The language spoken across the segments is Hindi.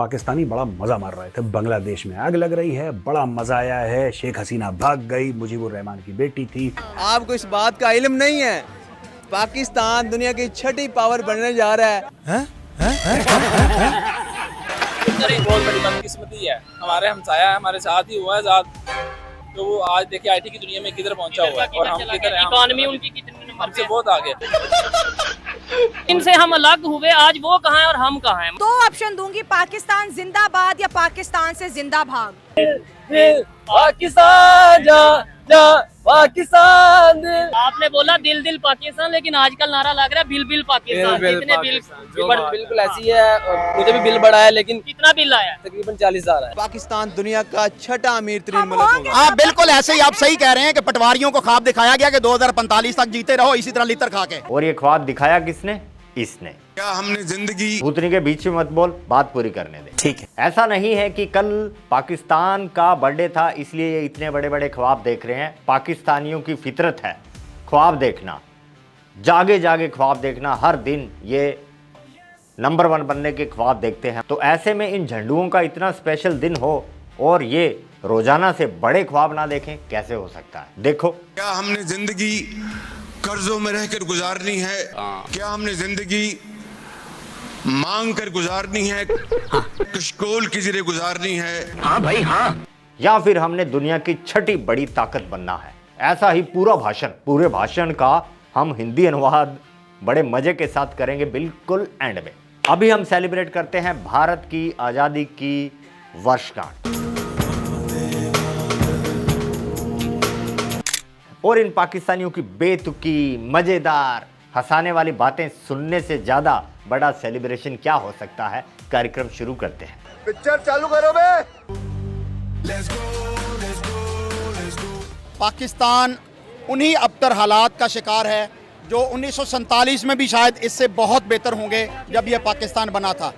पाकिस्तानी बड़ा मजा मार रहे थे। बांग्लादेश में आग लग रही है, बड़ा मजा आया है। शेख हसीना भाग गई, मुजीबुर रहमान की बेटी थी। आपको इस बात का इल्म नहीं है, पाकिस्तान दुनिया की छठी पावर बनने जा रहा है। बहुत बड़ी बदकिस्मती है, हमारे हमसाया है, हमारे साथ ही हुआ है साथ, तो वो आज देखिए आईटी की दुनिया में किधर पहुंचा हुआ है और हम किधर हैं। इकोनॉमी उनकी कितनी हमसे बहुत आगे। इनसे हम अलग हुए, आज वो कहाँ है और हम कहाँ हैं। दो ऑप्शन दूंगी, पाकिस्तान जिंदाबाद या पाकिस्तान से जिंदा भाग। पाकिस्तान जा जा पाकिस्तान। आपने बोला दिल दिल पाकिस्तान, लेकिन आजकल नारा लग रहा है बिल बिल पाकिस्तान। कितने बिल? बिल्कुल ऐसी है, मुझे भी बिल बढ़ा है, लेकिन कितना बिल आया? तकरीबन 40,000 है। पाकिस्तान दुनिया का छठा अमीर तरीन मुल्क होगा। हाँ बिल्कुल ऐसे ही आप सही कह रहे हैं कि पटवारियों को ख्वाब दिखाया गया कि 2045 तक जीते रहो इसी तरह लितर खा के। और ये ख्वाब दिखाया किसने? इसने। क्या हमने जिंदगी भूतनी के बीच में मत बोल, बात पूरी करने दे। ठीक है, ऐसा नहीं है कि कल पाकिस्तान का बर्थडे था इसलिए ये इतने बड़े बड़े ख्वाब देख रहे हैं। पाकिस्तानियों की फितरत है ख्वाब देखना, जागे जागे ख्वाब देखना। हर दिन ये नंबर 1 बनने के ख्वाब देखते हैं। तो ऐसे में इन झंडुओं का इतना स्पेशल दिन हो और ये रोजाना से बड़े ख्वाब ना देखें, कैसे हो सकता है? देखो, क्या हमने जिंदगी कर्जों में रहकर गुजारनी है? क्या हमने जिंदगी मांग कर गुजारनी है? कशकोल की जरिए गुजारनी है? हाँ भाई हाँ। या फिर हमने दुनिया की छठी बड़ी ताकत बनना है? ऐसा ही पूरा भाषण, पूरे भाषण का हम हिंदी अनुवाद बड़े मजे के साथ करेंगे बिल्कुल एंड में। अभी हम सेलिब्रेट करते हैं भारत की आजादी की वर्षगांठ। और इन पाकिस्तानियों की बेतुकी, मजेदार, हंसाने वाली बातें सुनने से ज्यादा बड़ा सेलिब्रेशन क्या हो सकता है? कार्यक्रम शुरू करते हैं। पिक्चर चालू करो बे। पाकिस्तान उन्हीं अबतर हालात का शिकार है जो 1947 में भी शायद इससे बहुत बेहतर होंगे जब यह पाकिस्तान बना था।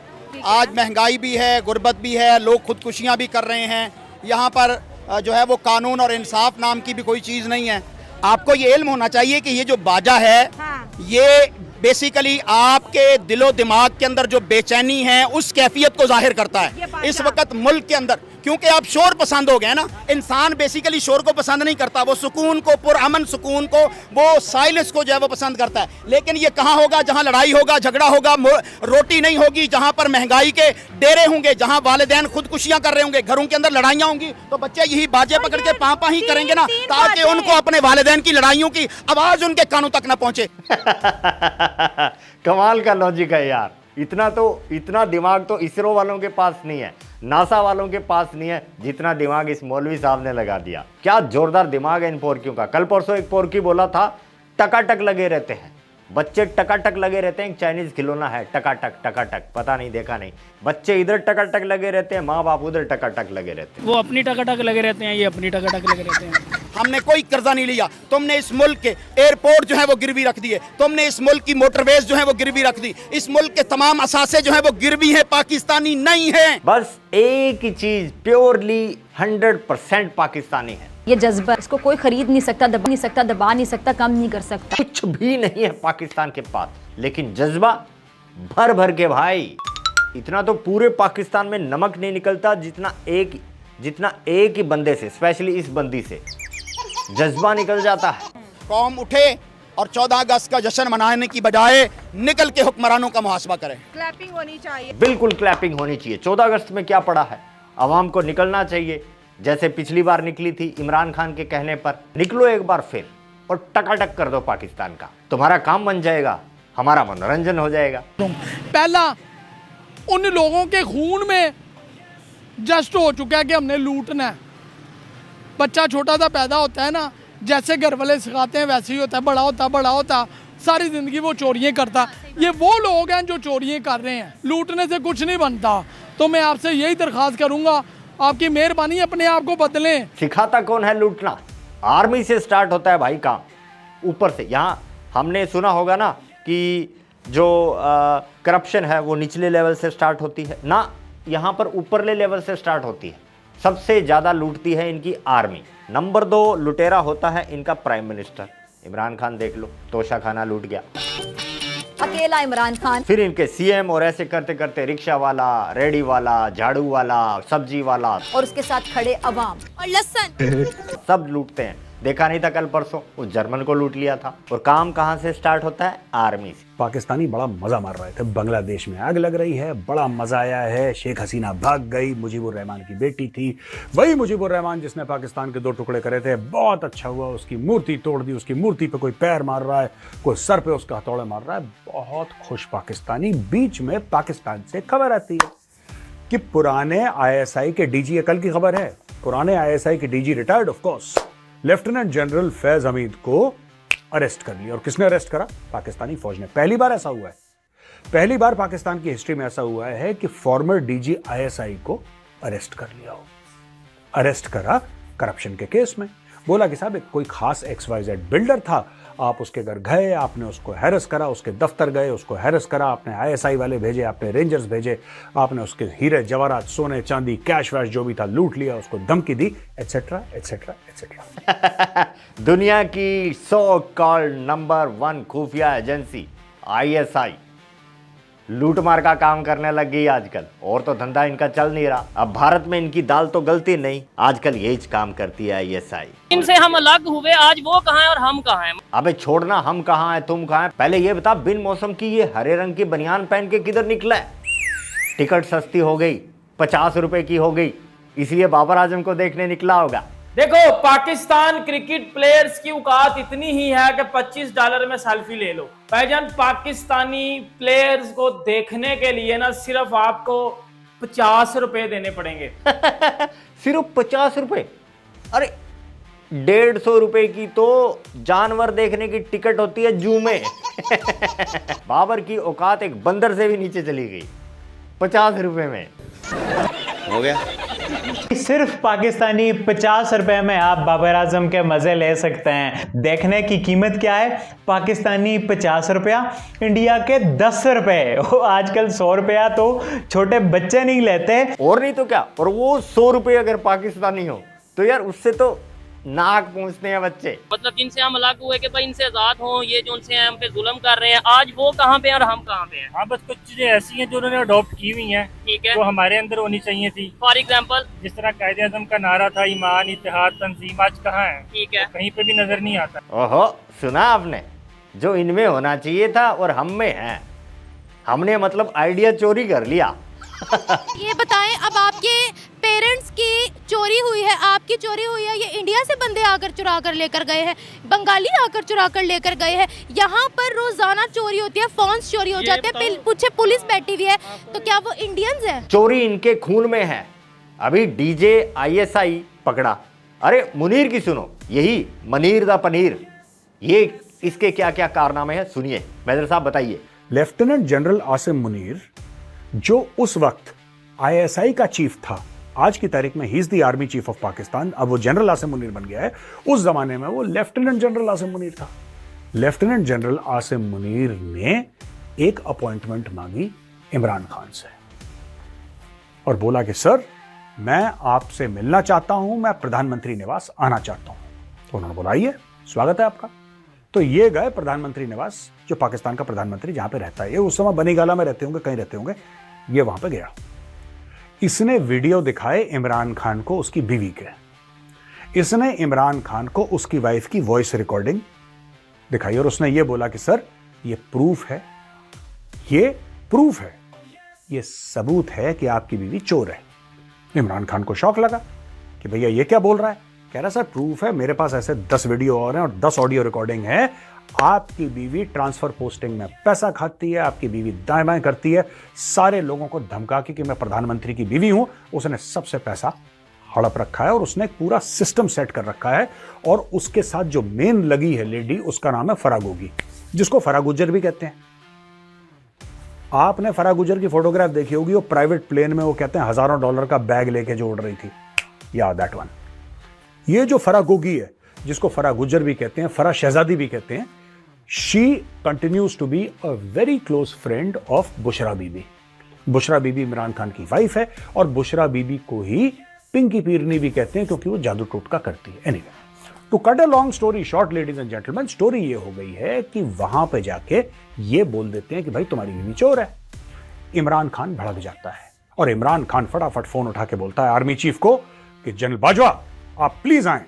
आज महंगाई भी है, गुर्बत भी है, लोग खुदकुशियां भी कर रहे हैं। यहाँ पर जो है वो कानून और इंसाफ नाम की भी कोई चीज़ नहीं है। आपको ये इल्म होना चाहिए कि ये जो बाजा है, हाँ। ये बेसिकली आपके दिलो दिमाग के अंदर जो बेचैनी है उस कैफियत को जाहिर करता है इस वक्त मुल्क के अंदर। क्योंकि आप शोर पसंद हो गए ना, इंसान बेसिकली शोर को पसंद नहीं करता, वो सुकून को, पुरअमन सुकून को, वो साइलेंस को जो है वो पसंद करता है। लेकिन ये कहाँ होगा? जहाँ लड़ाई होगा, झगड़ा होगा, रोटी नहीं होगी, जहाँ पर महंगाई के डेरे होंगे, जहाँ वालिदैन खुदकुशियां कर रहे होंगे, घरों के अंदर लड़ाइयाँ होंगी, तो बच्चे यही बाजे पकड़ के पापा ही करेंगे ना, ताकि उनको अपने वालिदैन की लड़ाइयों की आवाज उनके कानों तक न पहुंचे। कमाल का लॉजिक है यार। इतना दिमाग तो इसरो वालों के पास नहीं है, नासा वालों के पास नहीं है, जितना दिमाग इस मौलवी साहब ने लगा दिया। क्या जोरदार दिमाग है इन पोरकियों का। कल परसों एक पोरकी बोला था टकाटक लगे रहते हैं बच्चे, टकाटक लगे रहते हैं। एक चाइनीज खिलौना है, टकाटक टकाटक, पता नहीं देखा नहीं। बच्चे इधर टकाटक लगे रहते हैं, माँ बाप उधर टकाटक लगे रहते हैं। वो अपनी टकाटक लगे रहते हैं, ये अपनी टकाटक लगे रहते हैं। हमने कोई कर्जा नहीं लिया। तुमने इस मुल्क के एयरपोर्ट जो है वो गिरवी रख दिए, तुमने इस मुल्क की मोटरवेज जो है वो गिरवी रख दी, इस मुल्क के तमाम असासे जो है वो गिरवी है, पाकिस्तानी नहीं है। बस एक ही चीज प्योरली 100% पाकिस्तानी है। ये जज्बा, इसको कोई खरीद नहीं सकता, दबा नहीं सकता, दबा नहीं सकता, कम नहीं कर सकता। कुछ भी नहीं है पाकिस्तान के पास, लेकिन जज्बा भर भर के भाई। इतना तो पूरे पाकिस्तान में नमक नहीं निकलता जितना एक ही बंदे से, स्पेशली इस बंदी से जज्बा निकल जाता है। कौम उठे और 14 अगस्त का जश्न मनाने की बजाय निकल के हुक्मरानों का मुहासबा करें। क्लैपिंग होनी चाहिए, बिल्कुल क्लैपिंग होनी चाहिए। 14 अगस्त में क्या पड़ा है? आवाम को निकलना चाहिए, जैसे पिछली बार निकली थी इमरान खान के कहने पर। निकलो एक बार फिर और टकाटक कर दो पाकिस्तान का, तुम्हारा काम बन जाएगा, हमारा मनोरंजन हो जाएगा। पहला उन लोगों के खून में जस्ट हो चुका है कि हमने लूटना है। बच्चा छोटा सा पैदा होता है ना, जैसे घर वाले सिखाते हैं वैसे ही होता है, बड़ा होता सारी जिंदगी वो चोरियां करता। ये वो लोग हैं जो चोरियां कर रहे हैं, लूटने से कुछ नहीं बनता। तो मैं आपसे यही दरख्वास्त करूंगा, आपकी मेहरबानी अपने आप को बदलें। सिखाता कौन है लूटना? आर्मी से स्टार्ट होता है भाई काम, ऊपर से। यहाँ हमने सुना होगा ना कि जो करप्शन है वो निचले लेवल से स्टार्ट होती है ना, यहाँ पर ऊपरले लेवल से स्टार्ट होती है। सबसे ज़्यादा लूटती है इनकी आर्मी। नंबर 2 लुटेरा होता है इनका प्राइम मिनिस्टर। इमरान खान देख लो, तोशा खाना लूट गया। अकेला इमरान खान, फिर इनके सीएम, और ऐसे करते करते रिक्शा वाला, रेडी वाला, झाड़ू वाला, सब्जी वाला और उसके साथ खड़े अवाम और लहसन सब लूटते हैं। देखा नहीं था कल परसों उस जर्मन को लूट लिया था। और काम कहां से स्टार्ट होता है? आर्मी से। पाकिस्तानी बड़ा मजा मार रहे थे, बांग्लादेश में आग लग रही है, बड़ा मजा आया है, शेख हसीना भाग गई, मुजीबुर रहमान की बेटी थी, वही मुजीबुर रहमान जिसने पाकिस्तान के 2 टुकड़े करे थे। बहुत अच्छा हुआ, उसकी मूर्ति तोड़ दी, उसकी मूर्ति पे कोई पैर मार रहा है, कोई सर पे उसका हथौड़े मार रहा है। बहुत खुश पाकिस्तानी। बीच में पाकिस्तान से खबर आती है कि पुराने ISI के डीजी, कल की खबर है, पुराने ISI के DG retired of course lieutenant general Faiz Hamid को अरेस्ट कर लिया। और किसने अरेस्ट करा? पाकिस्तानी फौज ने। पहली बार ऐसा हुआ है, पहली बार पाकिस्तान की हिस्ट्री में ऐसा हुआ है कि फॉर्मर डीजी ISI को अरेस्ट कर लिया हो। अरेस्ट करा करप्शन के केस में। बोला कि साहब एक कोई खास XYZ बिल्डर था, आप उसके घर गए, आपने उसको हैरेस करा, उसके दफ्तर गए, उसको हैरेस करा, आपने ISI वाले भेजे, आपने रेंजर्स भेजे, आपने उसके हीरे जवाहरात, सोने चांदी, कैश वैश जो भी था लूट लिया, उसको धमकी दी, एटसेट्रा एटसेट्रा एटसेट्रा। दुनिया की सो कॉल्ड नंबर 1 खुफिया एजेंसी ISI लूटमार का काम करने लग गई आजकल, और तो धंधा इनका चल नहीं रहा। अब भारत में इनकी दाल तो गलती नहीं, आजकल यही काम करती है ISI। इनसे हम अलग हुए, आज वो कहाँ है और हम कहाँ हैं? अबे छोड़ना, हम कहाँ हैं तुम कहाँ हैं, पहले ये बता बिन मौसम की ये हरे रंग की बनियान पहन के किधर निकला है? टिकट सस्ती हो गई, 50 रुपए की हो गई, इसलिए बाबर आजम को देखने निकला होगा। देखो, पाकिस्तान क्रिकेट प्लेयर्स की औकात इतनी ही है कि $25 में सेल्फी ले लो। भाईजान, पाकिस्तानी प्लेयर्स को देखने के लिए ना सिर्फ आपको 50 रुपए देने पड़ेंगे। सिर्फ 50 रुपए? अरे 150 रुपए की तो जानवर देखने की टिकट होती है जू में। बाबर की औकात एक बंदर से भी नीचे चली गई 50 रुपए में। हो गया। सिर्फ पाकिस्तानी 50 रुपए में आप बाबर आजम के मजे ले सकते हैं। देखने की कीमत क्या है? पाकिस्तानी 50 रुपया, इंडिया के 10 रुपए। आजकल 100 रुपया तो छोटे बच्चे नहीं लेते। और नहीं तो क्या, और वो 100 रुपये अगर पाकिस्तानी हो तो यार उससे तो नाक पूछते हैं बच्चे। मतलब जिनसे हम अलग हुए कि भाई इनसे आजाद हों, ये जो उनसे हम पे जुल्म कर रहे हैं, आज वो कहाँ पे और हम कहाँ पे हैं? हाँ, बस कुछ चीजें ऐसी हैं जो उन्होंने अडॉप्ट की हुई हैं, ठीक है, वो हमारे अंदर होनी चाहिए थी। फॉर एग्जाम्पल जिस तरह कायदे आज़म का नारा था, ईमान, इत्तेहाद, तंजीम, आज कहाँ है? ठीक है, कहीं पे भी नजर नहीं आता। ओहो, सुना आपने? जो इनमें होना चाहिए था और हम में है। हमने मतलब आइडिया चोरी कर लिया। ये बताएं, अब आपके पेरेंट्स की चोरी हुई है, आपकी चोरी हुई है, ये इंडिया से बंदे आकर चुरा कर लेकर गए हैं, बंगाली आकर चुरा कर लेकर गए हैं। यहाँ पर रोजाना चोरी होती है, फोन्स चोरी हो जाते हैं, पीछे पुलिस बैठी हुई है, तो क्या वो इंडियंस हैं? चोरी इनके खून में है। अभी डीजे ISI पकड़ा। अरे मुनीर की सुनो, यही मनीर दा पनीर, ये इसके क्या क्या कारनामे हैं सुनिए। मैदर साहब बताइए। लेफ्टिनेंट जनरल आसिम मुनीर, जो उस वक्त ISI का चीफ था, आज की तारीख में he is the army chief of Pakistan, अब वो जनरल आसिम मुनीर बन गया है। उस जमाने में वो लेफ्टिनेंट जनरल आसिम मुनीर था। लेफ्टिनेंट जनरल आसिम मुनीर ने एक अपॉइंटमेंट मांगी इमरान खान से और बोला कि सर, मैं आपसे मिलना चाहता हूं, मैं प्रधानमंत्री निवास आना चाहता हूं। तो उन्होंने बोला आइए, स्वागत है आपका। तो ये गए प्रधानमंत्री निवास, जो पाकिस्तान का प्रधानमंत्री जहां पे रहता है, ये उस समय बनीगाला में रहते होंगे, कहीं रहते होंगे, ये वहां पे गया। इसने वीडियो दिखाए इमरान खान को उसकी बीवी के। इसने इमरान खान को उसकी वाइफ की वॉइस रिकॉर्डिंग दिखाई और उसने ये बोला कि सर, ये प्रूफ है, ये प्रूफ है, ये सबूत है कि आपकी बीवी चोर है। इमरान खान को शौक लगा कि भैया ये क्या बोल रहा है। कह रहा सर प्रूफ है, मेरे पास ऐसे 10 वीडियो और हैं और 10 ऑडियो रिकॉर्डिंग है। आपकी बीवी ट्रांसफर पोस्टिंग में पैसा खाती है, आपकी बीवी दाएं बाएं करती है, सारे लोगों को धमका के कि मैं प्रधानमंत्री की बीवी हूं, उसने सबसे पैसा हड़प रखा है और उसने एक पूरा सिस्टम सेट कर रखा है। और उसके साथ जो मेन लगी है लेडी, उसका नाम है फराह गोगी, जिसको फराह गुज्जर भी कहते हैं। आपने फराह गुज्जर की फोटोग्राफ देखी होगी, वो प्राइवेट प्लेन में, वो कहते हैं हजारों डॉलर का बैग लेके जो उड़ रही थी, या दैट वन। ये जो फराह गोगी है, जिसको फराह गुज्जर भी कहते हैं, फराह शहजादी भी कहते हैं, she continues to be a very close friend of Bushra Bibi. Bushra Bibi Imran Khan की वाइफ है और बुशरा बीबी को ही पिंकी पीरनी भी कहते हैं, क्योंकि वो जादू टोटका करती है। Anyway, to cut a long story short, ladies and gentleman, story ये हो गई है कि वहां पे जाके ये बोल देते हैं कि भाई तुम्हारी बीवी चोर है। इमरान खान भड़क जाता है और इमरान खान फटाफट फोन उठा के बोलता है आर्मी चीफ को कि जनरल बाजवा आप प्लीज आए,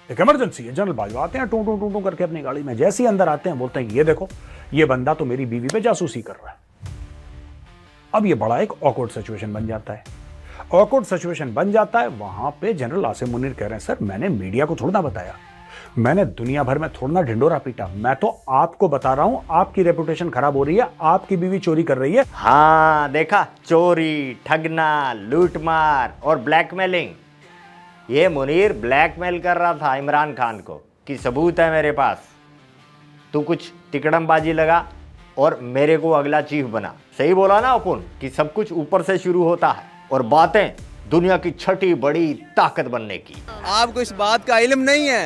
एक इमरजेंसी है। जनरल बाजवा आते हैं टू टू टू टू करके अपनी गाड़ी में, जैसे ही अंदर आते हैं बोलते हैं ये देखो ये बंदा तो मेरी बीवी पे जासूसी कर रहा है। अब ये बड़ा एक ऑकवर्ड सिचुएशन बन जाता है। ऑकवर्ड सिचुएशन बन जाता है। वहां पे जनरल आसिम मुनीर कह रहे हैं सर मैंने मीडिया को थोड़ा ना बताया, मैंने दुनिया भर में थोड़ा ना ढिंडोरा पीटा, मैं तो आपको बता रहा हूं आपकी रेपुटेशन खराब हो रही है, आपकी बीवी चोरी कर रही है। हाँ देखा, चोरी, ठगना, लूटमार और ब्लैकमेलिंग, ये मुनीर ब्लैकमेल कर रहा था इमरान खान को कि सबूत है मेरे पास, तू कुछ तिकड़मबाजी लगा और मेरे को अगला चीफ बना। सही बोला ना अपन कि सब कुछ ऊपर से शुरू होता है और बातें दुनिया की छठी बड़ी ताकत बनने की। आपको इस बात का इल्म नहीं है,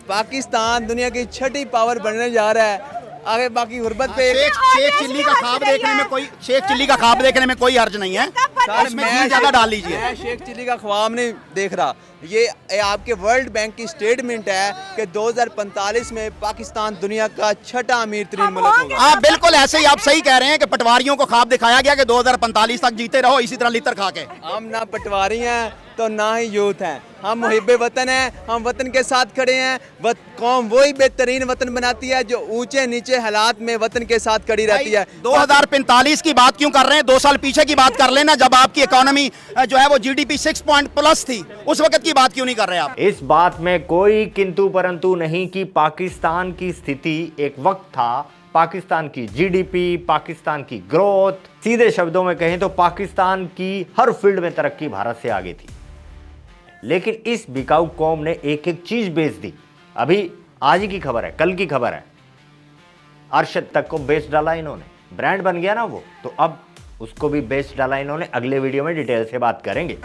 पाकिस्तान दुनिया की छठी पावर बनने जा रहा है। आगे बाकी गुर्बत पे शेख चिल्ली का ख्वाब देखने में कोई, शेख चिल्ली का ख्वाब देखने में कोई हर्ज नहीं है। उसमें घी ज्यादा डाल लीजिए। मैं शेख चिल्ली का ख्वाब नहीं देख रहा, ये आपके वर्ल्ड बैंक की स्टेटमेंट है कि 2045 में पाकिस्तान दुनिया का छठा अमीर तरीन मुल्क होगा। हाँ बिल्कुल ऐसे ही आप सही कह रहे हैं कि पटवारियों को ख्वाब दिखाया गया कि 2045 तक जीते रहो इसी तरह लितर खा के। हम ना पटवारी हैं तो ना ही यूथ हैं, हम मुहिब्बे वतन हैं, हम वतन के साथ खड़े हैं। कौम वही बेहतरीन वतन बनाती है जो ऊंचे नीचे हालात में वतन के साथ खड़ी रहती है। 2045 की बात क्यों कर रहे हैं, 2 साल पीछे की बात कर लेना, जब आपकी इकोनॉमी जो है वो जीडीपी 6+ थी, उस वक्त की बात क्यों नहीं कर रहे आप? इस बात में कोई किंतु परंतु नहीं कि पाकिस्तान की स्थिति एक वक्त था, पाकिस्तान की जीडीपी, पाकिस्तान की ग्रोथ, सीधे शब्दों में कहें तो पाकिस्तान की हर फील्ड में तरक्की भारत से आगे थी। लेकिन इस बिकाऊ कौम ने एक एक चीज बेच दी। अभी आज ही की खबर है, कल की खबर है, अरशद तक को बेच डाला इन्होंने, ब्रांड बन गया ना वो, तो अब उसको भी बेच डाला इन्होंने। अगले वीडियो में डिटेल से बात करेंगे।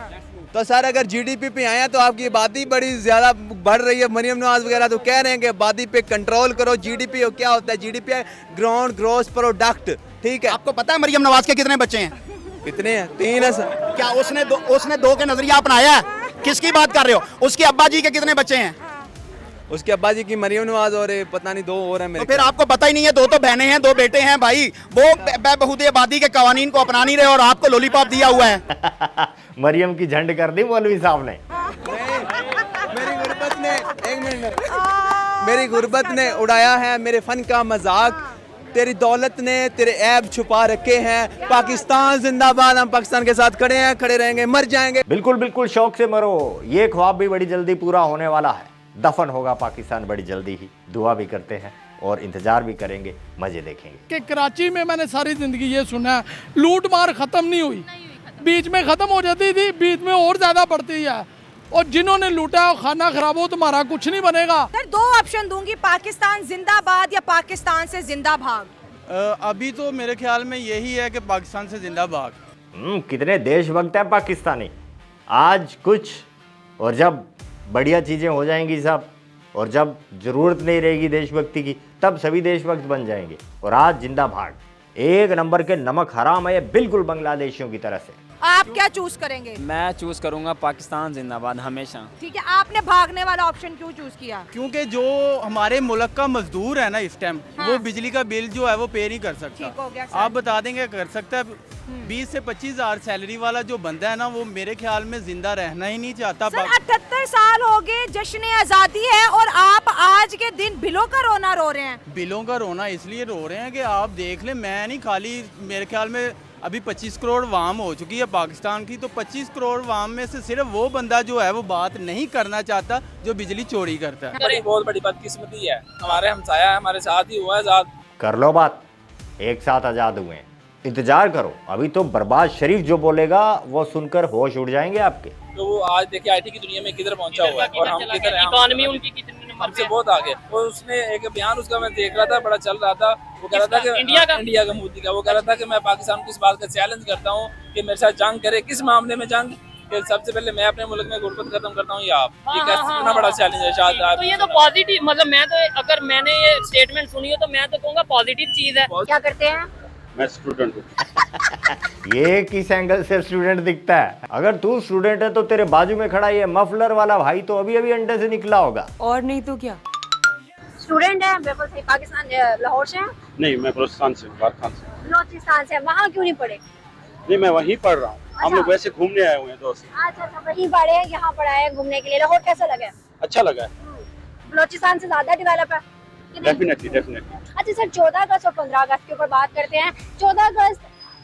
तो सर अगर जीडीपी पे आए हैं तो आपकी आबादी बड़ी ज्यादा बढ़ रही है, मरियम नवाज वगैरह तो कह रहे हैं कि आबादी पे कंट्रोल करो। जीडीपी क्या होता है? जीडीपी है ग्रोस प्रोडक्ट, ठीक है। आपको पता है मरियम नवाज के कितने बच्चे हैं? कितने हैं? 3 है सर। क्या उसने 2 के नजरिया अपनाया है? किसकी बात कर रहे हो? उसके अब्बा जी के कितने बच्चे हैं? उसके अब्बा जी की मरियम नवाज और पता नहीं 2 और हैं मेरे। तो फिर आपको पता ही नहीं है, 2 तो बहनें हैं, 2 बेटे हैं भाई। वो बेबहुदे आबादी के कवानीन को अपना नहीं रहे और आपको लॉलीपॉप दिया हुआ है। मरियम की झंड कर दी मौलवी साहब ने। मेरी गुर्बत ने, एक मिनट, मेरी गुर्बत ने उड़ाया है मेरे फन का मजाक। तेरी दौलत ने तेरे ऐब छुपा रखे हैं। पाकिस्तान जिंदाबाद, हम पाकिस्तान के साथ खड़े हैं, खड़े रहेंगे, मर जाएंगे। बिल्कुल बिल्कुल, शौक से मरो। ये ख्वाब भी बड़ी जल्दी पूरा होने वाला है, दफन होगा पाकिस्तान बड़ी जल्दी ही। दुआ भी करते हैं और इंतजार भी करेंगे, मजे देखेंगे। कि कराची में मैंने सारी जिंदगी ये सुना है, लूट मार खत्म नहीं हुई, बीच में खत्म हो जाती थी, बीच में और ज्यादा बढ़ती है। और जिन्होंने लूटा है खाना खराब हो, तुम्हारा कुछ नहीं बनेगा। सर 2 ऑप्शन दूंगी, पाकिस्तान जिंदाबाद या पाकिस्तान से जिंदा भाग। अभी तो मेरे ख्याल में यही है कि पाकिस्तान से जिंदा भाग। कितने देशभक्त हैं पाकिस्तानी आज कुछ, और जब बढ़िया चीजें हो जाएंगी सब, और जब जरूरत नहीं रहेगी देशभक्ति की, तब सभी देशभक्त बन जाएंगे। और आज जिंदा भाग, 1 नंबर के नमक हराम है ये, बिल्कुल बांग्लादेशियों की तरह से। आप क्या चूज करेंगे? मैं चूज करूंगा पाकिस्तान जिंदाबाद हमेशा। ठीक है, आपने भागने वाला ऑप्शन क्यों चूज किया? क्योंकि जो हमारे मुल्क का मजदूर है ना इस टाइम, हाँ। वो बिजली का बिल जो है वो पे नहीं कर सकता। ठीक हो गया सर। आप बता देंगे कर सकता है। 20 से 25 हज़ार सैलरी वाला जो बंदा है ना, वो मेरे ख्याल में जिंदा रहना ही नहीं चाहता। सर 78 साल हो गए, जश्न आजादी है, और आप आज के दिन बिलों का रोना रो रहे हैं। बिलों का रोना इसलिए रो रहे हैं कि आप देख लें, मैं नहीं खाली, मेरे ख्याल में अभी 25 करोड़ वाम हो चुकी है पाकिस्तान की, तो 25 करोड़ वाम में से सिर्फ वो बंदा जो है वो बात नहीं करना चाहता जो बिजली चोरी करता है। बहुत बड़ी बदकिस्मती है, हमारे हमसाया है, हमारे साथ ही हुआ है आजाद। कर लो बात, एक साथ आजाद हुए हैं, इंतजार करो। अभी तो बर्बाद शरीफ जो बोलेगा वो सुनकर होश उड़ जाएंगे आपके। तो वो आज देखिए आईटी की दुनिया में किधर पहुंचा हुआ है और हम किधर हैं। इकोनॉमी उनकी कितनी हमसे बहुत आगे। और उसने एक बयान उसका मैं देख रहा था, बड़ा चल रहा था, वो कह रहा था कि इंडिया का मोदी का, वो कह रहा था कि मैं पाकिस्तान को इस बात का चैलेंज करता हूँ कि मेरे साथ जंग करे। किस मामले में जंग? कि सबसे पहले मैं अपने मुल्क में गुर्बत खत्म करता हूँ या आप? ये कितना बड़ा चैलेंज है शायद। तो ये तो पॉजिटिव, मतलब मैं तो, अगर मैंने ये स्टेटमेंट सुनी हो तो मैं तो कहूँगा पॉजिटिव चीज है। क्या करते हैं? मैं स्टूडेंट हूँ। ये किस एंगल से स्टूडेंट दिखता है? अगर तू स्टूडेंट है तो तेरे बाजू में खड़ा ये मफलर वाला भाई तो अभी अभी अंडे से निकला होगा। और नहीं तो क्या। स्टूडेंट है, बिल्कुल सही। पाकिस्तान लाहौर से हैं? नहीं, मैं बलूचिस्तान से, बारखान से। बलूचिस्तान से। वहाँ क्यों नहीं पढ़े? नहीं, मैं वहीं पढ़ रहा हूँ। हम लोग वैसे घूमने आए हुए हैं दोस्त। अच्छा, वहीं पढ़े हैं, यहाँ पढ़ाए हैं घूमने के लिए। लाहौर कैसा लगा? अच्छा लगा है। बलूचिस्तान से ज्यादा डेवलप है? डेफिनेटली। अच्छा सर, 14 अगस्त और 15 अगस्त के ऊपर बात करते हैं। 14 अगस्त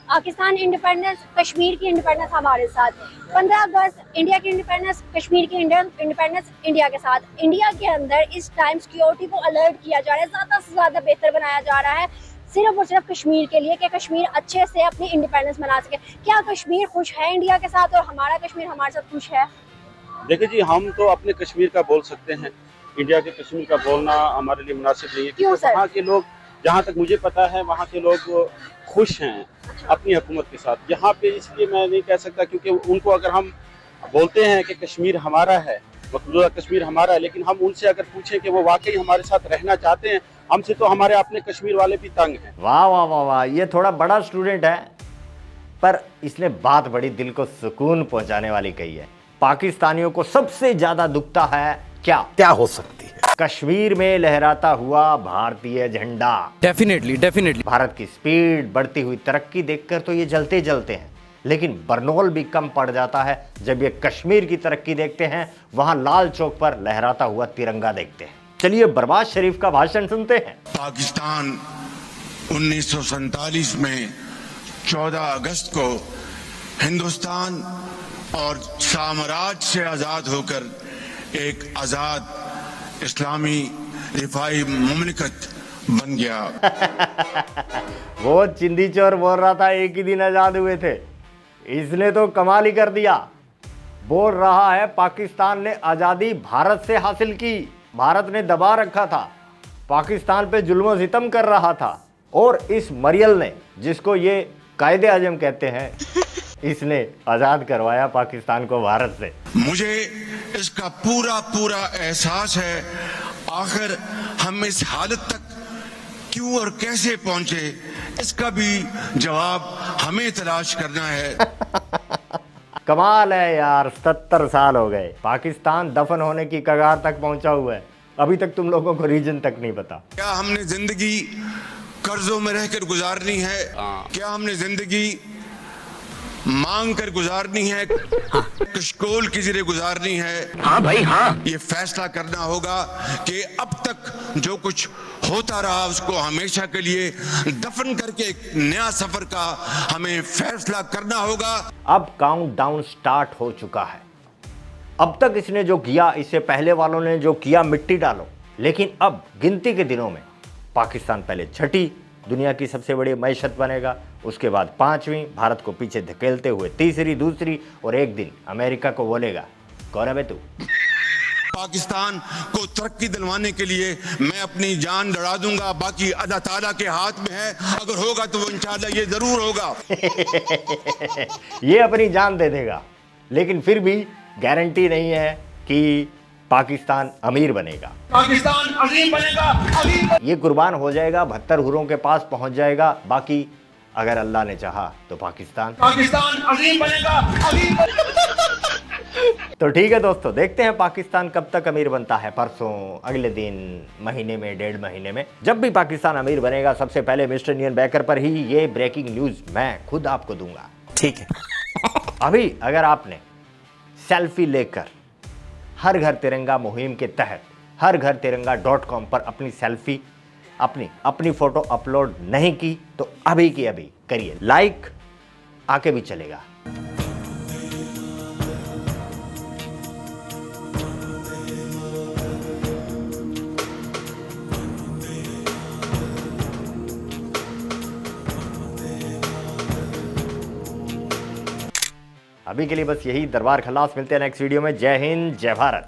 पाकिस्तान इंडिपेंडेंस, कश्मीर की इंडिपेंडेंस हमारे साथ। 15 अगस्त इंडिया की इंडिपेंडेंस, कश्मीर की इंडिपेंडेंस इंडिया के साथ। इंडिया के अंदर इस टाइम सिक्योरिटी को अलर्ट किया जा रहा है, ज्यादा से ज्यादा बेहतर बनाया जा रहा है सिर्फ और सिर्फ कश्मीर के लिए, कि कश्मीर अच्छे से अपनी इंडिपेंडेंस मना सके। क्या कश्मीर खुश है इंडिया के साथ, और हमारा कश्मीर हमारे साथ खुश है? देखिए जी, हम तो अपने कश्मीर का बोल सकते हैं, इंडिया के कश्मीर का बोलना हमारे लिए मुनासिब नहीं है। क्यों सर? वहाँ के लोग, जहाँ तक मुझे पता है, वहाँ के लोग खुश हैं अपनी हुकूमत के साथ। यहाँ पे इसलिए मैं नहीं कह सकता, क्योंकि उनको अगर हम बोलते हैं कि कश्मीर हमारा है, मकबूजा कश्मीर हमारा है, लेकिन हम उनसे अगर पूछें कि वो वाकई हमारे साथ रहना चाहते हैं, हमसे तो हमारे अपने कश्मीर वाले भी तंग हैं। वाह वाह वाह वाह, ये थोड़ा बड़ा स्टूडेंट है पर इसने बात बड़ी दिल को सुकून पहुंचाने वाली कही है। पाकिस्तानियों को सबसे ज्यादा दुखता है क्या हो सकती है? कश्मीर में लहराता हुआ भारतीय झंडा। डेफिनेटली भारत की स्पीड, बढ़ती हुई तरक्की देखकर तो ये जलते जलते हैं, लेकिन बरनौल भी कम पड़ जाता है जब ये कश्मीर की तरक्की देखते हैं, वहां लाल चौक पर लहराता हुआ तिरंगा देखते हैं। चलिए बरबाज शरीफ का भाषण सुनते हैं। पाकिस्तान 1947 में 14 अगस्त को हिंदुस्तान और साम्राज्य से आजाद होकर एक आजाद इस्लामी रिफाई मुमलिकत बन गया। वो चिंदी चोर बोल रहा था एक ही दिन आजाद हुए थे, इसने तो कमाल ही कर दिया। बोल रहा है पाकिस्तान ने आजादी भारत से हासिल की, भारत ने दबा रखा था, पाकिस्तान पे जुल्म सितम कर रहा था, और इस मरियल ने, जिसको ये कायदे आजम कहते हैं, इसने आजाद करवाया पाकिस्तान को भारत से। मुझे इसका पूरा एहसास है। आखिर हम इस हालत तक क्यों और कैसे पहुंचे, इसका भी जवाब हमें तलाश करना है। कमाल है यार, 70 साल हो गए, पाकिस्तान दफन होने की कगार तक पहुंचा हुआ है, अभी तक तुम लोगों को रीजन तक नहीं पता। क्या हमने जिंदगी कर्जों में रहकर गुजारनी है? क्या हमने जिंदगी मांग कर गुजारनी है? कशकोल की जरिए गुजारनी है? हाँ भाई हाँ। ये फैसला करना होगा कि अब तक जो कुछ होता रहा उसको हमेशा के लिए दफन करके एक नया सफर का हमें फैसला करना होगा। अब काउंटडाउन स्टार्ट हो चुका है। अब तक इसने जो किया, इससे पहले वालों ने जो किया, मिट्टी डालो। लेकिन अब गिनती के दिनों में पाकिस्तान पहले छठी दुनिया की सबसे बड़ी मैशत बनेगा, उसके बाद 5वीं, भारत को पीछे धकेलते हुए तीसरी, दूसरी, और एक दिन अमेरिका को बोलेगा कौन है बे तू? पाकिस्तान को तरक्की दिलवाने के लिए मैं अपनी जान लड़ा दूंगा, बाकी अल्लाह ताला के हाथ में है। अगर होगा तो वो इंशाल्लाह ये जरूर होगा। ये अपनी जान दे देगा, लेकिन फिर भी गारंटी नहीं है कि पाकिस्तान अमीर बनेगा, पाकिस्तान अजीम बनेगा। ये कुर्बान हो जाएगा, 72 हुरों के पास पहुंच जाएगा। बाकी अगर अल्लाह ने चाहा तो पाकिस्तान अजीम बनेगा। तो ठीक है दोस्तों, देखते हैं पाकिस्तान कब तक अमीर बनता है। परसों, अगले दिन, महीने में, 1.5 महीने में, जब भी पाकिस्तान अमीर बनेगा, सबसे पहले मिस्टर इंडियन बैकर पर ही ये ब्रेकिंग न्यूज मैं खुद आपको दूंगा। ठीक है। अभी अगर आपने सेल्फी लेकर हर घर तिरंगा मुहिम के तहत harghar-tiranga.com पर अपनी सेल्फी, अपनी फोटो अपलोड नहीं की तो अभी की अभी करिए। लाइक आके भी चलेगा। अभी के लिए बस यही। दरबार खलास, मिलते हैं नेक्स्ट वीडियो में। जय हिंद, जय भारत।